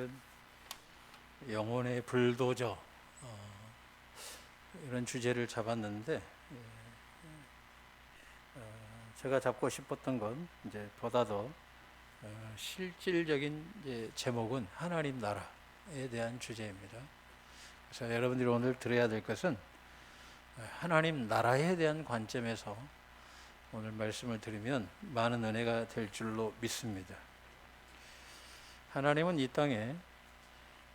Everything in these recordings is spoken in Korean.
오늘은 영혼의 불도저 이런 주제를 잡았는데 제가 잡고 싶었던 건 이제 보다 더 실질적인 이제 제목은 하나님 나라에 대한 주제입니다. 그래서 여러분들이 오늘 들어야 될 것은 하나님 나라에 대한 관점에서 오늘 말씀을 들으면 많은 은혜가 될 줄로 믿습니다. 하나님은 이 땅에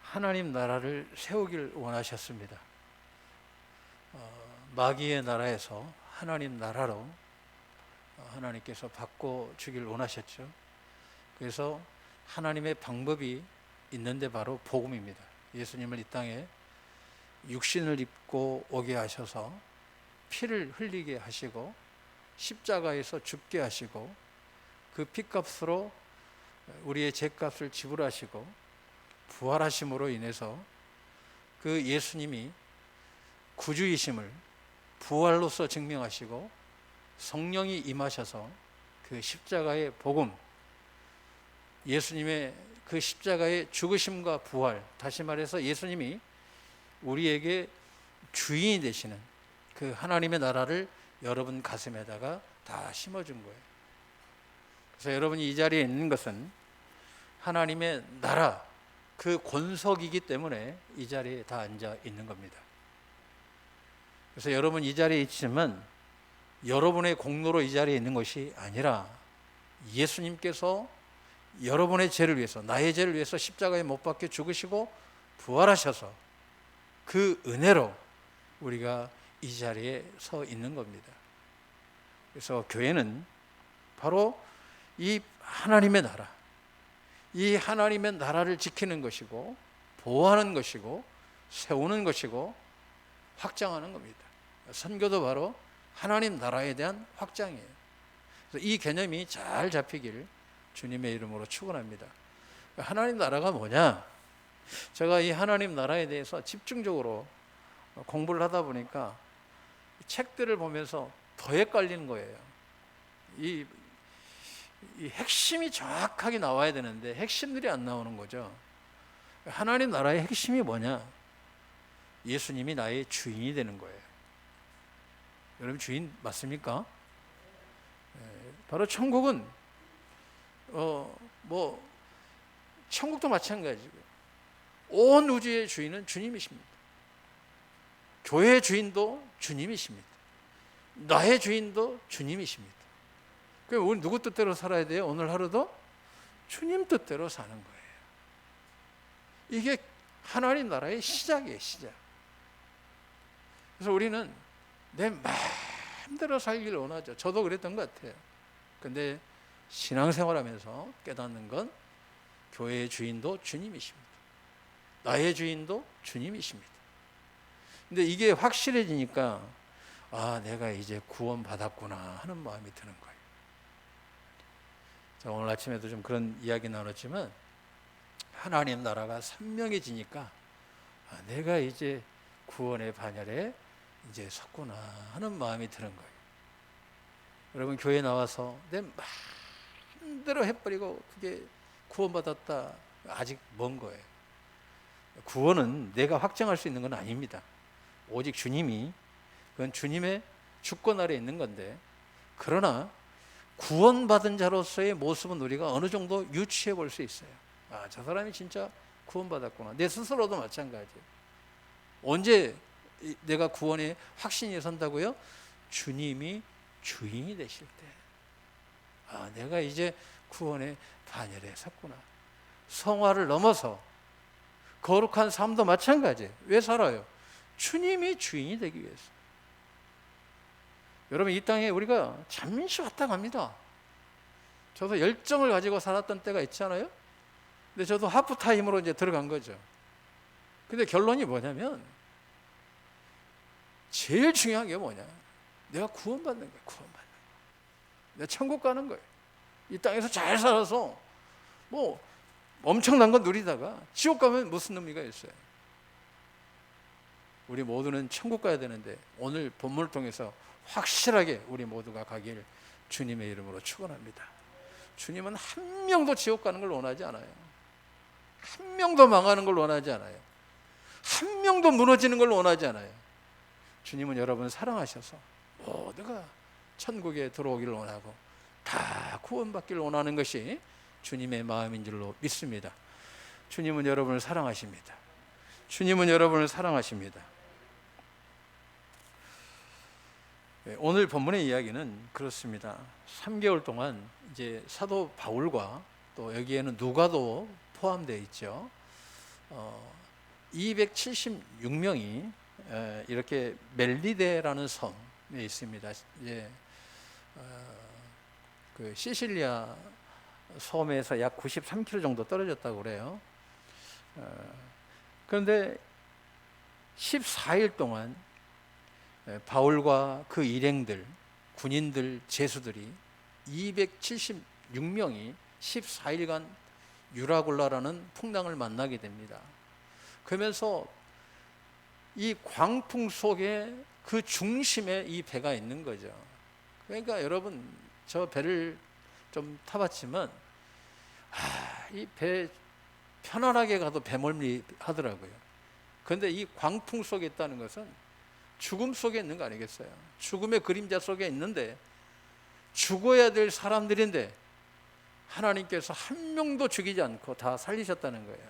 하나님 나라를 세우길 원하셨습니다. 마귀의 나라에서 하나님 나라로 하나님께서 바꿔주길 원하셨죠. 그래서 하나님의 방법이 있는데 바로 복음입니다. 예수님을 이 땅에 육신을 입고 오게 하셔서 피를 흘리게 하시고 십자가에서 죽게 하시고 그 피값으로 우리의 죄값을 지불하시고 부활하심으로 인해서 그 예수님이 구주이심을 부활로서 증명하시고 성령이 임하셔서 그 십자가의 복음, 예수님의 그 십자가의 죽으심과 부활, 다시 말해서 예수님이 우리에게 주인이 되시는 그 하나님의 나라를 여러분 가슴에다가 다 심어준 거예요. 그래서 여러분이 이 자리에 있는 것은 하나님의 나라, 그 권속이기 때문에 이 자리에 다 앉아 있는 겁니다. 그래서 여러분 이 자리에 있지만 여러분의 공로로 이 자리에 있는 것이 아니라 예수님께서 여러분의 죄를 위해서, 나의 죄를 위해서 십자가에 못 박혀 죽으시고 부활하셔서 그 은혜로 우리가 이 자리에 서 있는 겁니다. 그래서 교회는 바로 이 하나님의 나라, 이 하나님의 나라를 지키는 것이고 보호하는 것이고 세우는 것이고 확장하는 겁니다. 선교도 바로 하나님 나라에 대한 확장이에요. 그래서 이 개념이 잘 잡히길 주님의 이름으로 축원합니다. 하나님 나라가 뭐냐? 제가 이 하나님 나라에 대해서 집중적으로 공부를 하다 보니까 책들을 보면서 더 헷갈리는 거예요. 이 핵심이 정확하게 나와야 되는데 핵심들이 안 나오는 거죠. 하나님 나라의 핵심이 뭐냐? 예수님이 나의 주인이 되는 거예요. 여러분 주인 맞습니까? 바로 천국은 천국도 마찬가지고요. 온 우주의 주인은 주님이십니다. 교회의 주인도 주님이십니다. 나의 주인도 주님이십니다. 그럼 우리 누구 뜻대로 살아야 돼요? 오늘 하루도 주님 뜻대로 사는 거예요. 이게 하나님 나라의 시작이에요, 시작. 그래서 우리는 내 마음대로 살기를 원하죠. 저도 그랬던 것 같아요. 근데 신앙생활하면서 깨닫는 건 교회의 주인도 주님이십니다. 나의 주인도 주님이십니다. 근데 이게 확실해지니까 내가 이제 구원받았구나 하는 마음이 드는 거예요. 자, 오늘 아침에도 좀 그런 이야기 나눴지만 하나님 나라가 선명해지니까 내가 이제 구원의 반열에 이제 섰구나 하는 마음이 드는 거예요. 여러분 교회 나와서 내 마음대로 해버리고 그게 구원받았다 아직 먼 거예요. 구원은 내가 확정할 수 있는 건 아닙니다. 오직 주님이, 그건 주님의 주권 아래 있는 건데, 그러나 구원받은 자로서의 모습은 우리가 어느 정도 유추해 볼 수 있어요. 저 사람이 진짜 구원받았구나. 내 스스로도 마찬가지예요. 언제 내가 구원에 확신이 선다고요? 주님이 주인이 되실 때, 내가 이제 구원의 반열에 섰구나. 성화를 넘어서 거룩한 삶도 마찬가지예요. 왜 살아요? 주님이 주인이 되기 위해서. 여러분 이 땅에 우리가 잠시 왔다 갑니다. 저도 열정을 가지고 살았던 때가 있잖아요. 근데 저도 하프타임으로 이제 들어간 거죠. 근데 결론이 뭐냐면 제일 중요한 게 뭐냐? 내가 구원받는 거예요. 구원받는 거예요. 내가 천국 가는 거예요. 이 땅에서 잘 살아서 엄청난 건 누리다가 지옥 가면 무슨 의미가 있어요? 우리 모두는 천국 가야 되는데 오늘 본문을 통해서 확실하게 우리 모두가 가길 주님의 이름으로 축원합니다. 주님은 한 명도 지옥 가는 걸 원하지 않아요. 한 한 명도 망하는 걸 원하지 않아요. 한 명도 무너지는 걸 원하지 않아요. 주님은 여러분을 사랑하셔서 모두가 천국에 들어오기를 원하고 다 구원받기를 원하는 것이 주님의 마음인 줄로 믿습니다. 주님은 여러분을 사랑하십니다. 주님은 여러분을 사랑하십니다. 오늘 본문의 이야기는 그렇습니다. 3개월 동안 이제 사도 바울과 또 여기에는 누가도 포함되어 있죠. 276명이 이렇게 멜리데라는 섬에 있습니다. 이제 그 시실리아 섬에서 약 93km 정도 떨어졌다고 그래요. 그런데 14일 동안 바울과 그 일행들, 군인들, 제수들이 276명이 14일간 유라굴라라는 풍랑을 만나게 됩니다. 그러면서 이 광풍 속에 그 중심에 이 배가 있는 거죠. 그러니까 여러분, 저 배를 좀 타봤지만 이 배 편안하게 가도 배멀미 하더라고요. 그런데 이 광풍 속에 있다는 것은 죽음 속에 있는 거 아니겠어요? 죽음의 그림자 속에 있는데 죽어야 될 사람들인데 하나님께서 한 명도 죽이지 않고 다 살리셨다는 거예요.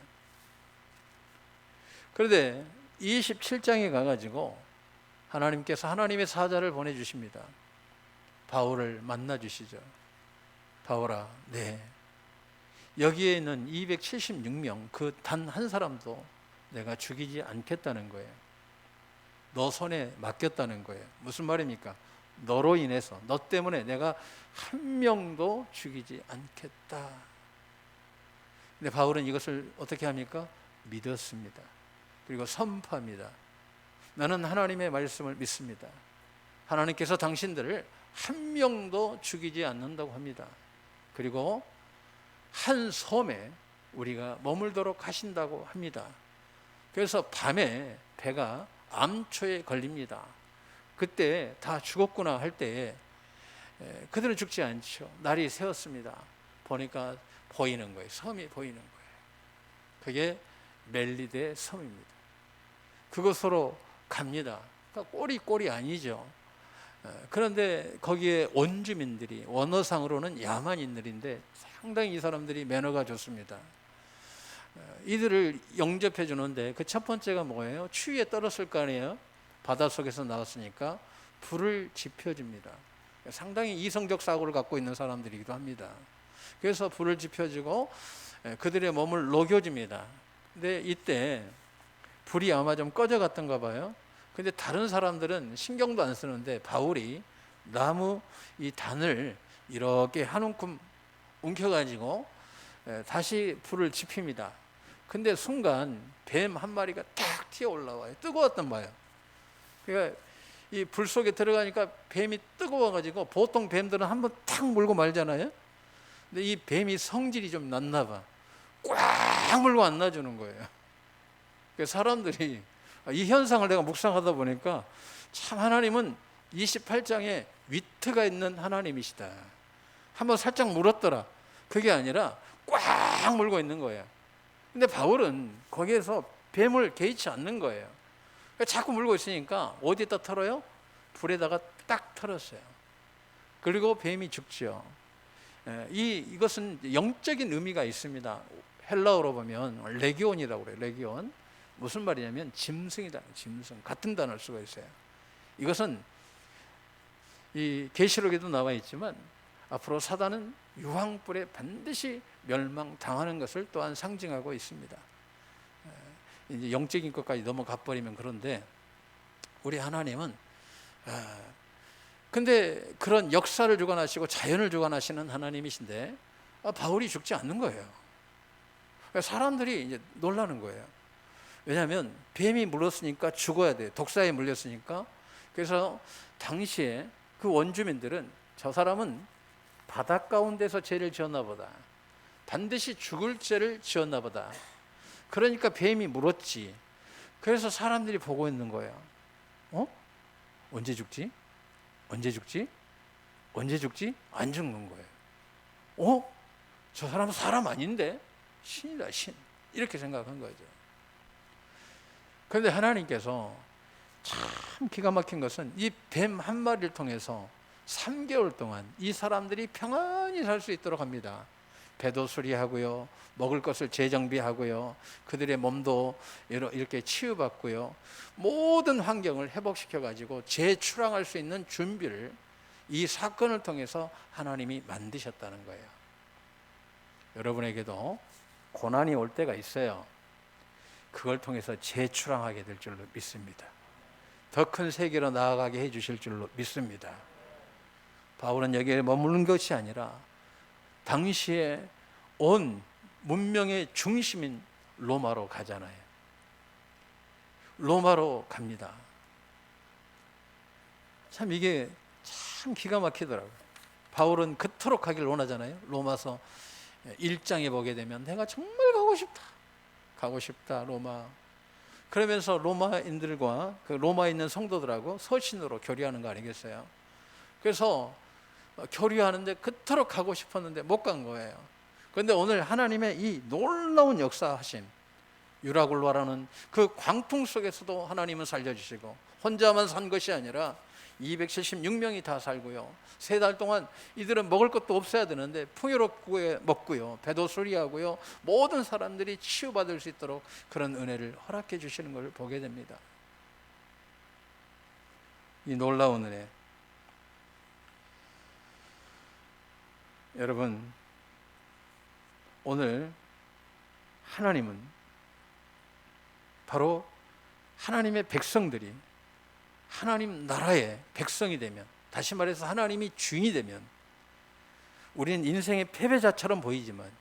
그런데 27장에 가가지고 하나님께서 하나님의 사자를 보내주십니다. 바울을 만나주시죠. 바울아, 네, 여기에 있는 276명 그 단 한 사람도 내가 죽이지 않겠다는 거예요. 너 손에 맡겼다는 거예요. 무슨 말입니까? 너로 인해서, 너 때문에 내가 한 명도 죽이지 않겠다. 근데 바울은 이것을 어떻게 합니까? 믿었습니다. 그리고 선포합니다. 나는 하나님의 말씀을 믿습니다. 하나님께서 당신들을 한 명도 죽이지 않는다고 합니다. 그리고 한 섬에 우리가 머물도록 하신다고 합니다. 그래서 밤에 배가 암초에 걸립니다. 그때 다 죽었구나 할 때에 그들은 죽지 않죠. 날이 새었습니다. 보니까 보이는 거예요. 섬이 보이는 거예요. 그게 멜리데 섬입니다. 그곳으로 갑니다. 그러니까 꼴이 아니죠. 그런데 거기에 원주민들이 원어상으로는 야만인들인데 상당히 이 사람들이 매너가 좋습니다. 이들을 영접해 주는데 그 첫 번째가 뭐예요? 추위에 떨었을 거 아니에요? 바닷속에서 나왔으니까 불을 지펴줍니다. 상당히 이성적 사고를 갖고 있는 사람들이기도 합니다. 그래서 불을 지펴주고 그들의 몸을 녹여줍니다. 근데 이때 불이 아마 좀 꺼져 갔던가 봐요. 근데 다른 사람들은 신경도 안 쓰는데 바울이 나무 이 단을 이렇게 한 움큼 움켜가지고 다시 불을 지핍니다. 근데 순간 뱀 한 마리가 탁 튀어 올라와요. 뜨거웠던 거예요. 그러니까 이 불 속에 들어가니까 뱀이 뜨거워가지고 보통 뱀들은 한번 탁 물고 말잖아요. 근데 이 뱀이 성질이 좀 났나 봐. 꽉 물고 안 놔주는 거예요. 그러니까 사람들이 이 현상을 내가 묵상하다 보니까 참 하나님은 28장에 위트가 있는 하나님이시다. 한번 살짝 물었더라. 그게 아니라 꽉 물고 있는 거예요. 근데 바울은 거기에서 뱀을 개의치 않는 거예요. 그러니까 자꾸 물고 있으니까 어디에다 털어요? 불에다가 딱 털었어요. 그리고 뱀이 죽죠. 이것은 영적인 의미가 있습니다. 헬라어로 보면 레기온이라고 그래요. 레기온. 무슨 말이냐면 짐승이다. 짐승. 같은 단어를 쓰고 있어요. 이것은 이 계시록에도 나와 있지만 앞으로 사단은 유황불에 반드시 멸망당하는 것을 또한 상징하고 있습니다. 이제 영적인 것까지 넘어가 버리면 그런데 우리 하나님은 근데 그런 역사를 주관하시고 자연을 주관하시는 하나님이신데 바울이 죽지 않는 거예요. 사람들이 이제 놀라는 거예요. 왜냐하면 뱀이 물었으니까 죽어야 돼요. 독사에 물렸으니까. 그래서 당시에 그 원주민들은 저 사람은 바닷 가운데서 죄를 지었나 보다. 반드시 죽을 죄를 지었나 보다. 그러니까 뱀이 물었지. 그래서 사람들이 보고 있는 거예요. 언제 죽지? 언제 죽지? 언제 죽지? 안 죽는 거예요. 저 사람은 사람 아닌데? 신이다, 신. 이렇게 생각한 거죠. 그런데 하나님께서 참 기가 막힌 것은 이 뱀 한 마리를 통해서 3개월 동안 이 사람들이 평안히 살 수 있도록 합니다. 배도 수리하고요, 먹을 것을 재정비하고요, 그들의 몸도 이렇게 치유받고요, 모든 환경을 회복시켜 가지고 재출항할 수 있는 준비를 이 사건을 통해서 하나님이 만드셨다는 거예요. 여러분에게도 고난이 올 때가 있어요. 그걸 통해서 재출항하게 될 줄로 믿습니다. 더 큰 세계로 나아가게 해 주실 줄로 믿습니다. 바울은 여기에 머무는 것이 아니라 당시에 온 문명의 중심인 로마로 가잖아요. 로마로 갑니다. 참 이게 참 기가 막히더라고요. 바울은 그토록 가길 원하잖아요. 로마서 1장에 보게 되면 내가 정말 가고 싶다 로마. 그러면서 로마인들과 그 로마에 있는 성도들하고 서신으로 교류하는 거 아니겠어요? 그래서 교류하는데 그토록 가고 싶었는데 못 간 거예요. 그런데 오늘 하나님의 이 놀라운 역사하심, 유라굴로라는 그 광풍 속에서도 하나님은 살려주시고, 혼자만 산 것이 아니라 276명이 다 살고요, 3달 동안 이들은 먹을 것도 없어야 되는데 풍요롭게 먹고요, 배도 수리하고요, 모든 사람들이 치유받을 수 있도록 그런 은혜를 허락해 주시는 걸 보게 됩니다. 이 놀라운 은혜, 여러분, 오늘 하나님은 바로 하나님의 백성들이 하나님 나라의 백성이 되면, 다시 말해서 하나님이 주인이 되면, 우리는 인생의 패배자처럼 보이지만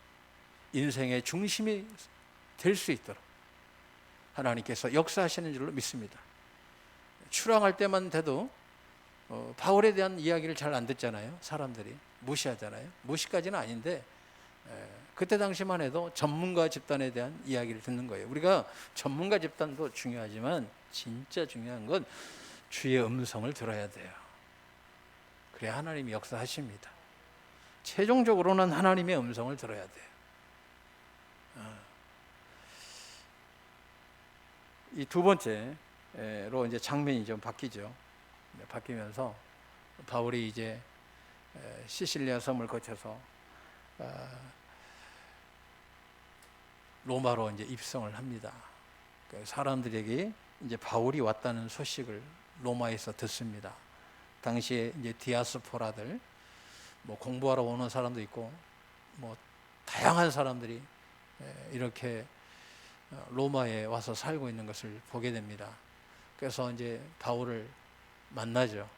인생의 중심이 될 수 있도록 하나님께서 역사하시는 줄로 믿습니다. 출항할 때만 돼도 바울에 대한 이야기를 잘 안 듣잖아요. 사람들이 무시하잖아요. 무시까지는 아닌데 그때 당시만 해도 전문가 집단에 대한 이야기를 듣는 거예요. 우리가 전문가 집단도 중요하지만 진짜 중요한 건 주의 음성을 들어야 돼요. 그래야 하나님이 역사하십니다. 최종적으로는 하나님의 음성을 들어야 돼요. 이 두 번째로 이제 장면이 좀 바뀌죠. 바뀌면서 바울이 이제 시실리아 섬을 거쳐서 로마로 이제 입성을 합니다. 사람들에게 이제 바울이 왔다는 소식을 로마에서 듣습니다. 당시에 이제 디아스포라들, 뭐 공부하러 오는 사람도 있고, 뭐 다양한 사람들이 이렇게 로마에 와서 살고 있는 것을 보게 됩니다. 그래서 이제 바울을 만나죠.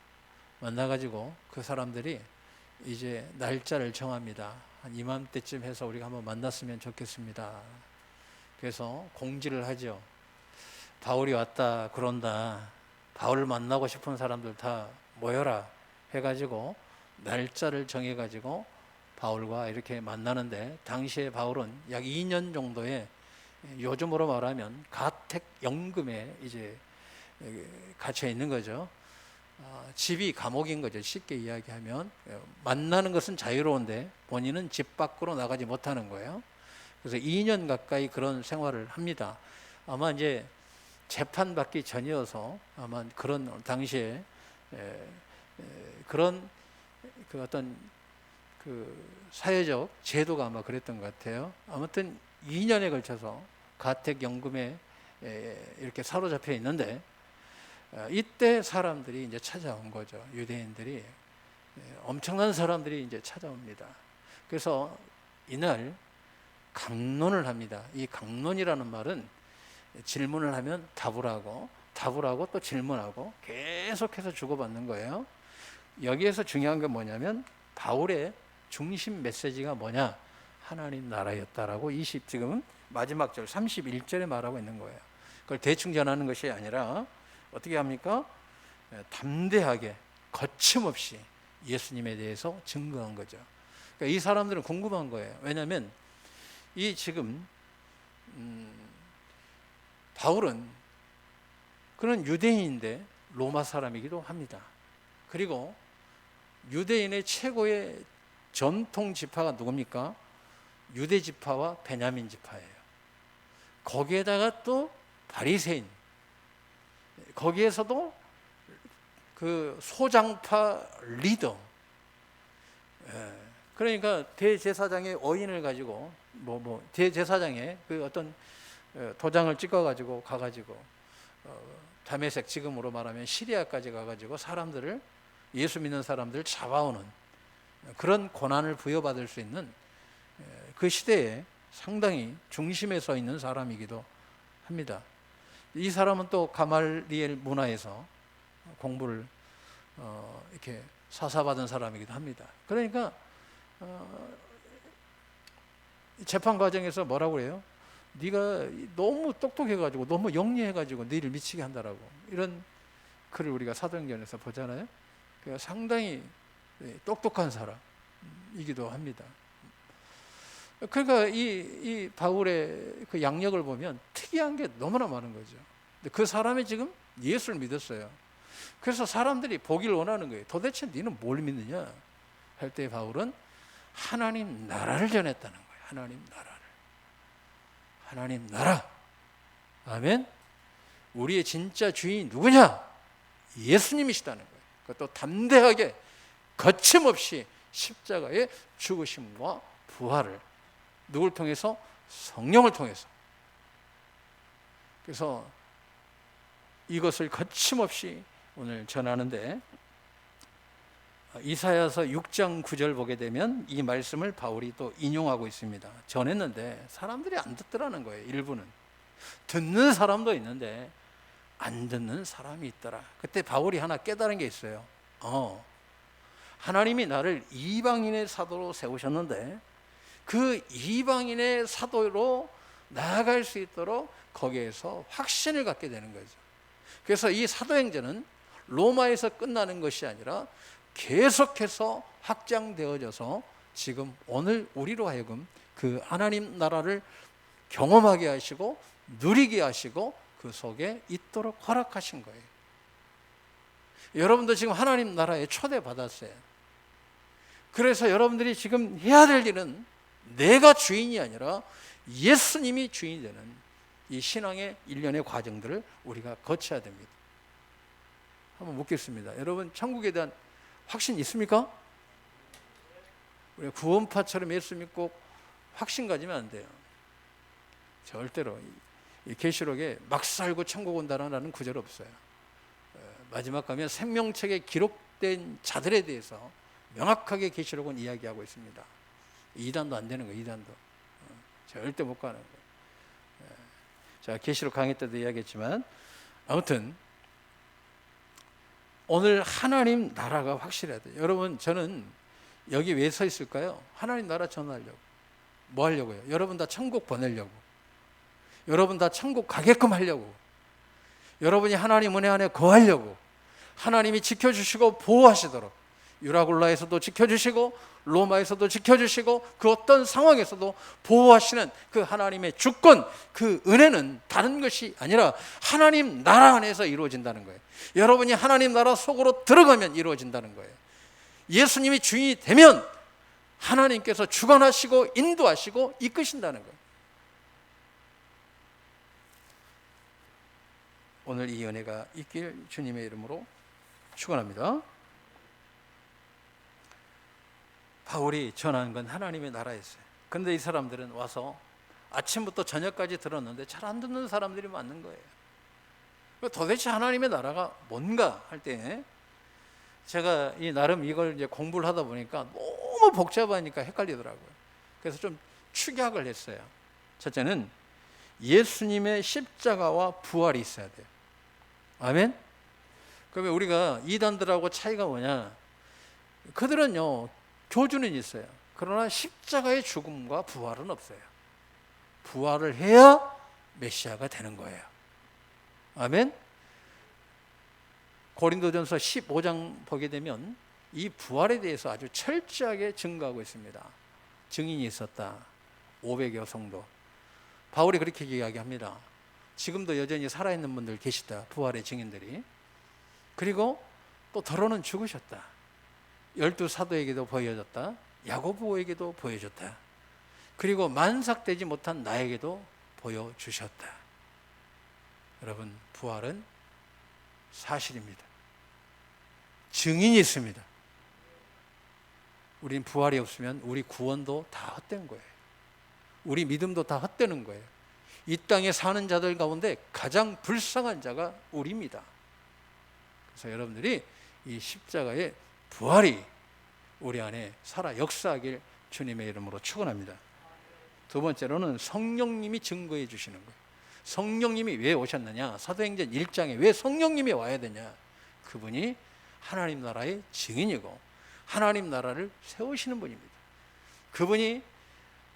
만나가지고 그 사람들이 이제 날짜를 정합니다. 한 이맘때쯤 해서 우리가 한번 만났으면 좋겠습니다. 그래서 공지를 하죠. 바울이 왔다 그런다. 바울을 만나고 싶은 사람들 다 모여라 해가지고 날짜를 정해가지고 바울과 이렇게 만나는데, 당시에 바울은 약 2년 정도의, 요즘으로 말하면 가택연금에 이제 갇혀 있는 거죠. 집이 감옥인 거죠. 쉽게 이야기하면 만나는 것은 자유로운데 본인은 집 밖으로 나가지 못하는 거예요. 그래서 2년 가까이 그런 생활을 합니다. 아마 이제 재판받기 전이어서 아마 그런 당시에 그런 그 어떤 그 사회적 제도가 아마 그랬던 것 같아요. 아무튼 2년에 걸쳐서 가택연금에 이렇게 사로잡혀 있는데, 이때 사람들이 이제 찾아온 거죠. 유대인들이 엄청난 사람들이 이제 찾아옵니다. 그래서 이날 강론을 합니다. 이 강론이라는 말은 질문을 하면 답을 하고, 답을 하고 또 질문하고 계속해서 주고받는 거예요. 여기에서 중요한 게 뭐냐면 바울의 중심 메시지가 뭐냐? 하나님 나라였다라고 지금 마지막 절 31절에 말하고 있는 거예요. 그걸 대충 전하는 것이 아니라 어떻게 합니까? 담대하게 거침없이 예수님에 대해서 증거한 거죠. 그러니까 이 사람들은 궁금한 거예요. 왜냐하면 이 지금 바울은 그는 유대인인데 로마 사람이기도 합니다. 그리고 유대인의 최고의 전통 지파가 누굽니까? 유대 지파와 베냐민 지파예요. 거기에다가 또 바리새인, 거기에서도 그 소장파 리더, 그러니까 대제사장의 어인을 가지고 대제사장의 그 어떤 도장을 찍어가지고 가가지고 다메섹, 지금으로 말하면 시리아까지 가가지고 사람들을, 예수 믿는 사람들을 잡아오는 그런 고난을 부여받을 수 있는 그 시대에 상당히 중심에 서 있는 사람이기도 합니다. 이 사람은 또 가말리엘 문화에서 공부를 이렇게 사사받은 사람이기도 합니다. 그러니까 재판 과정에서 뭐라고 그래요? 네가 너무 똑똑해가지고 너무 영리해가지고 너희를 미치게 한다라고, 이런 글을 우리가 사도행전에서 보잖아요. 그러니까 상당히 똑똑한 사람이기도 합니다. 그러니까 이 바울의 그 양력을 보면 특이한 게 너무나 많은 거죠. 근데 그 사람이 지금 예수를 믿었어요. 그래서 사람들이 보기를 원하는 거예요. 도대체 너는 뭘 믿느냐 할 때 바울은 하나님 나라를 전했다는 거예요. 하나님 나라를. 하나님 나라. 아멘. 우리의 진짜 주인이 누구냐? 예수님이시다는 거예요. 그것도 담대하게 거침없이 십자가의 죽으심과 부활을, 누굴 통해서? 성령을 통해서. 그래서 이것을 거침없이 오늘 전하는데, 이사야서 6장 9절 보게 되면 이 말씀을 바울이 또 인용하고 있습니다. 전했는데 사람들이 안 듣더라는 거예요. 일부는 듣는 사람도 있는데 안 듣는 사람이 있더라. 그때 바울이 하나 깨달은 게 있어요. 하나님이 나를 이방인의 사도로 세우셨는데 그 이방인의 사도로 나아갈 수 있도록 거기에서 확신을 갖게 되는 거죠. 그래서 이 사도행전은 로마에서 끝나는 것이 아니라 계속해서 확장되어져서 지금 오늘 우리로 하여금 그 하나님 나라를 경험하게 하시고 누리게 하시고 그 속에 있도록 허락하신 거예요. 여러분도 지금 하나님 나라에 초대받았어요. 그래서 여러분들이 지금 해야 될 일은 내가 주인이 아니라 예수님이 주인이 되는 이 신앙의 일련의 과정들을 우리가 거쳐야 됩니다. 한번 묻겠습니다. 여러분 천국에 대한 확신 있습니까? 우리가 구원파처럼 예수 믿고 확신 가지면 안 돼요. 절대로 이 계시록에 막 살고 천국 온다라는 구절 없어요. 마지막 가면 생명책에 기록된 자들에 대해서 명확하게 계시록은 이야기하고 있습니다. 2단도 안 되는 거예요. 2단도 절대 못 가는 거예요. 자, 계시록 강의 때도 이야기했지만 아무튼 오늘 하나님 나라가 확실해야 돼요. 여러분, 저는 여기 왜 서 있을까요? 하나님 나라 전하려고. 뭐 하려고요? 여러분 다 천국 보내려고. 여러분 다 천국 가게끔 하려고. 여러분이 하나님 은혜 안에 거하려고. 하나님이 지켜주시고 보호하시도록. 유라굴라에서도 지켜주시고 로마에서도 지켜주시고 그 어떤 상황에서도 보호하시는 그 하나님의 주권, 그 은혜는 다른 것이 아니라 하나님 나라 안에서 이루어진다는 거예요. 여러분이 하나님 나라 속으로 들어가면 이루어진다는 거예요. 예수님이 주인이 되면 하나님께서 주관하시고 인도하시고 이끄신다는 거예요. 오늘 이 은혜가 있길 주님의 이름으로 축원합니다. 바울이 전하는 건 하나님의 나라였어요. 그런데 이 사람들은 와서 아침부터 저녁까지 들었는데 잘 안 듣는 사람들이 많은 거예요. 도대체 하나님의 나라가 뭔가 할 때 제가 이 나름 이걸 이제 공부를 하다 보니까 너무 복잡하니까 헷갈리더라고요. 그래서 좀 축약을 했어요. 첫째는 예수님의 십자가와 부활이 있어야 돼요. 아멘? 그러면 우리가 이단들하고 차이가 뭐냐? 그들은요, 교주는 있어요. 그러나 십자가의 죽음과 부활은 없어요. 부활을 해야 메시아가 되는 거예요. 아멘? 고린도전서 15장 보게 되면 이 부활에 대해서 아주 철저하게 증거하고 있습니다. 증인이 있었다. 500여 성도. 바울이 그렇게 이야기합니다. 지금도 여전히 살아있는 분들 계시다. 부활의 증인들이. 그리고 또 더러는 죽으셨다. 12사도에게도 보여졌다. 야고보에게도 보여줬다. 그리고 만삭되지 못한 나에게도 보여주셨다. 여러분, 부활은 사실입니다. 증인이 있습니다. 우린 부활이 없으면 우리 구원도 다 헛된 거예요. 우리 믿음도 다 헛되는 거예요. 이 땅에 사는 자들 가운데 가장 불쌍한 자가 우리입니다. 그래서 여러분들이 이 십자가의 부활이 우리 안에 살아 역사하길 주님의 이름으로 축원합니다. 두 번째로는 성령님이 증거해 주시는 거예요. 성령님이 왜 오셨느냐? 사도행전 1장에 왜 성령님이 와야 되냐? 그분이 하나님 나라의 증인이고 하나님 나라를 세우시는 분입니다. 그분이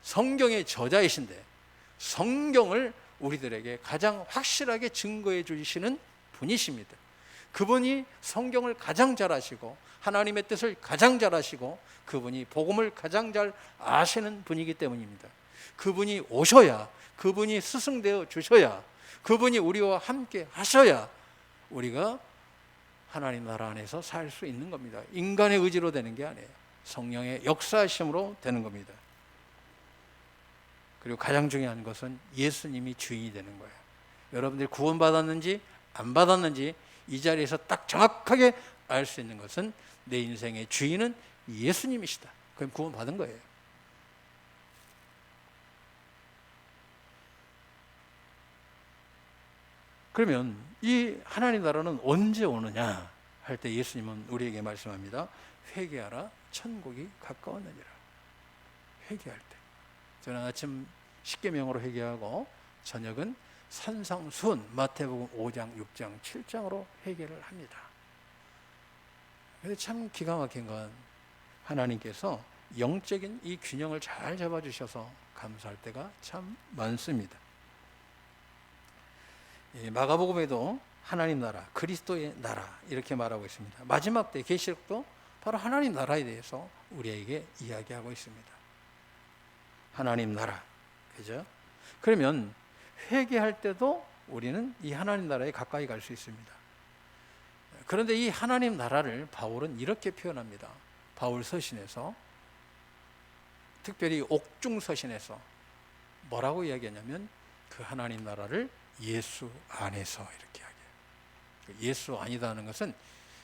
성경의 저자이신데 성경을 우리들에게 가장 확실하게 증거해 주시는 분이십니다. 그분이 성경을 가장 잘 아시고 하나님의 뜻을 가장 잘 아시고 그분이 복음을 가장 잘 아시는 분이기 때문입니다. 그분이 오셔야, 그분이 스승되어 주셔야, 그분이 우리와 함께 하셔야 우리가 하나님 나라 안에서 살 수 있는 겁니다. 인간의 의지로 되는 게 아니에요. 성령의 역사하심으로 되는 겁니다. 그리고 가장 중요한 것은 예수님이 주인이 되는 거예요. 여러분들이 구원받았는지 안 받았는지 이 자리에서 딱 정확하게 알 수 있는 것은 내 인생의 주인은 예수님이시다. 그럼 구원받은 거예요. 그러면 이 하나님 나라는 언제 오느냐 할 때 예수님은 우리에게 말씀합니다. 회개하라, 천국이 가까웠느니라. 회개할 때. 저는 아침 십계명으로 회개하고 저녁은 산상수훈 마태복음 5장, 6장, 7장으로 회개를 합니다. 그래서 참 기가 막힌 건 하나님께서 영적인 이 균형을 잘 잡아주셔서 감사할 때가 참 많습니다. 마가복음에도 하나님 나라, 그리스도의 나라 이렇게 말하고 있습니다. 마지막 때 계시록도 바로 하나님 나라에 대해서 우리에게 이야기하고 있습니다. 하나님 나라, 그죠? 그러면 회개할 때도 우리는 이 하나님 나라에 가까이 갈 수 있습니다. 그런데 이 하나님 나라를 바울은 이렇게 표현합니다. 바울 서신에서, 특별히 옥중 서신에서 뭐라고 이야기하냐면 그 하나님 나라를 예수 안에서 이렇게 이야기해요. 예수 안이다 하는 것은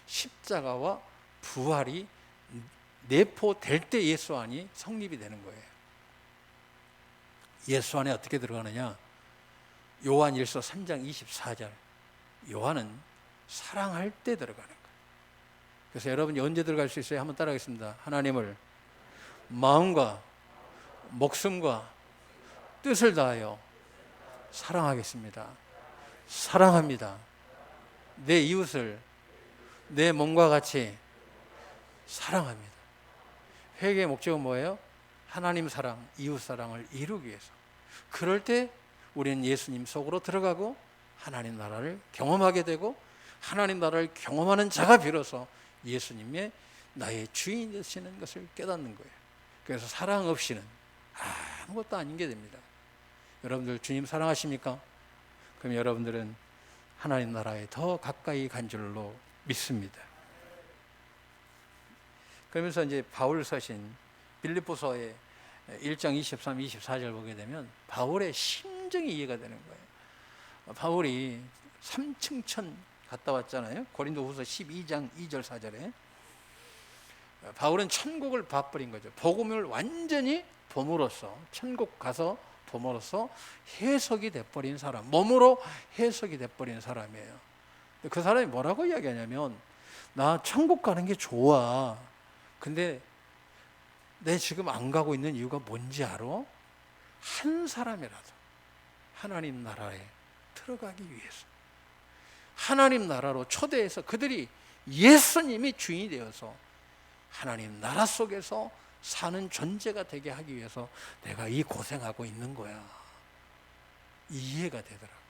십자가와 부활이 내포될 때 예수 안이 성립이 되는 거예요. 예수 안에 어떻게 들어가느냐? 요한 1서 3장 24절. 요한은 사랑할 때 들어가는 거예요. 그래서 여러분이 언제 들어갈 수 있어요? 한번 따라하겠습니다. 하나님을 마음과 목숨과 뜻을 다하여 사랑하겠습니다. 사랑합니다. 내 이웃을 내 몸과 같이 사랑합니다. 회개의 목적은 뭐예요? 하나님 사랑, 이웃 사랑을 이루기 위해서. 그럴 때 우리는 예수님 속으로 들어가고 하나님 나라를 경험하게 되고 하나님 나라를 경험하는 자가 비로소 예수님의 나의 주인이 되시는 것을 깨닫는 거예요. 그래서 사랑 없이는 아무것도 아닌 게 됩니다. 여러분들 주님 사랑하십니까? 그럼 여러분들은 하나님 나라에 더 가까이 간 줄로 믿습니다. 그러면서 이제 바울 서신 빌립보서의 1장 23, 24절 보게 되면 바울의 심정이 이해가 되는 거예요. 바울이 3층천 갔다 왔잖아요. 고린도후서 12장 2절 4절에 바울은 천국을 봐버린 거죠. 복음을 완전히 봄으로써 천국 가서 봄으로써 해석이 돼버린 사람, 몸으로 해석이 돼버린 사람이에요. 그 사람이 뭐라고 이야기하냐면 나 천국 가는 게 좋아. 근데 내 지금 안 가고 있는 이유가 뭔지 알아? 한 사람이라도 하나님 나라에 들어가기 위해서 하나님 나라로 초대해서 그들이 예수님이 주인이 되어서 하나님 나라 속에서 사는 존재가 되게 하기 위해서 내가 이 고생하고 있는 거야. 이해가 되더라고요.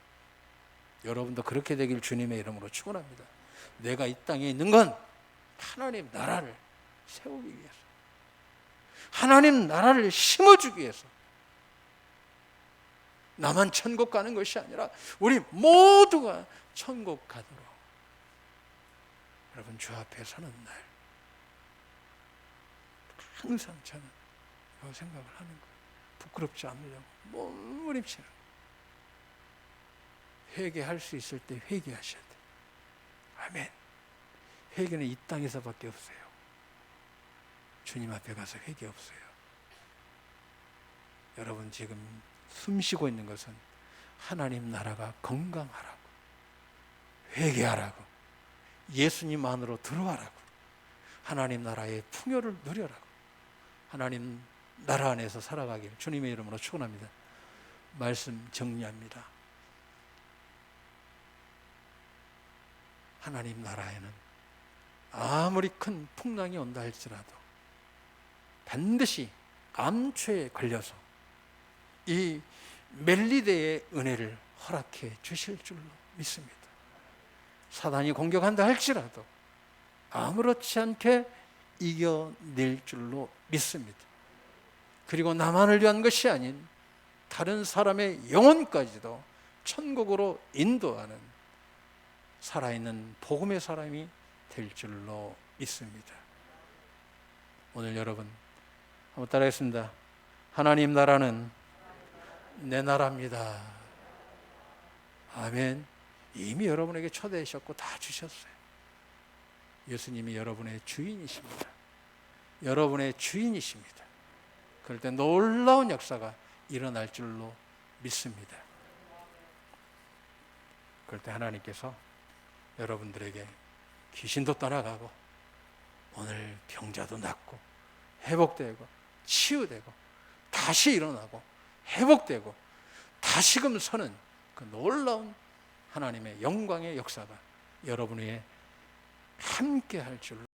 여러분도 그렇게 되길 주님의 이름으로 축원합니다. 내가 이 땅에 있는 건 하나님 나라를 세우기 위해서, 하나님 나라를 심어주기 위해서, 나만 천국 가는 것이 아니라 우리 모두가 천국 가도록 여러분 주 앞에 서는 날 항상 저는 그 생각을 하는 거예요. 부끄럽지 않으려고 몸부림치는 거예요. 회개할 수 있을 때 회개하셔야 돼요. 아멘. 회개는 이 땅에서밖에 없어요. 주님 앞에 가서 회개 없어요. 여러분 지금 숨 쉬고 있는 것은 하나님 나라가 건강하라고, 회개하라고, 예수님 안으로 들어와라고, 하나님 나라의 풍요를 누려라고, 하나님 나라 안에서 살아가길 주님의 이름으로 축원합니다. 말씀 정리합니다. 하나님 나라에는 아무리 큰 풍랑이 온다 할지라도 반드시 암초에 걸려서 이 멜리데의 은혜를 허락해 주실 줄로 믿습니다. 사단이 공격한다 할지라도 아무렇지 않게 이겨낼 줄로 믿습니다. 그리고 나만을 위한 것이 아닌 다른 사람의 영혼까지도 천국으로 인도하는 살아있는 복음의 사람이 될 줄로 믿습니다. 오늘 여러분 한번 따라하겠습니다. 하나님 나라는 내 나라입니다. 아멘. 이미 여러분에게 초대하셨고 다 주셨어요. 예수님이 여러분의 주인이십니다. 여러분의 주인이십니다. 그럴 때 놀라운 역사가 일어날 줄로 믿습니다. 그럴 때 하나님께서 여러분들에게 귀신도 떠나가고 오늘 병자도 낫고 회복되고 치유되고 다시 일어나고 회복되고 다시금 서는 그 놀라운 하나님의 영광의 역사가 여러분 위에 함께 할 줄로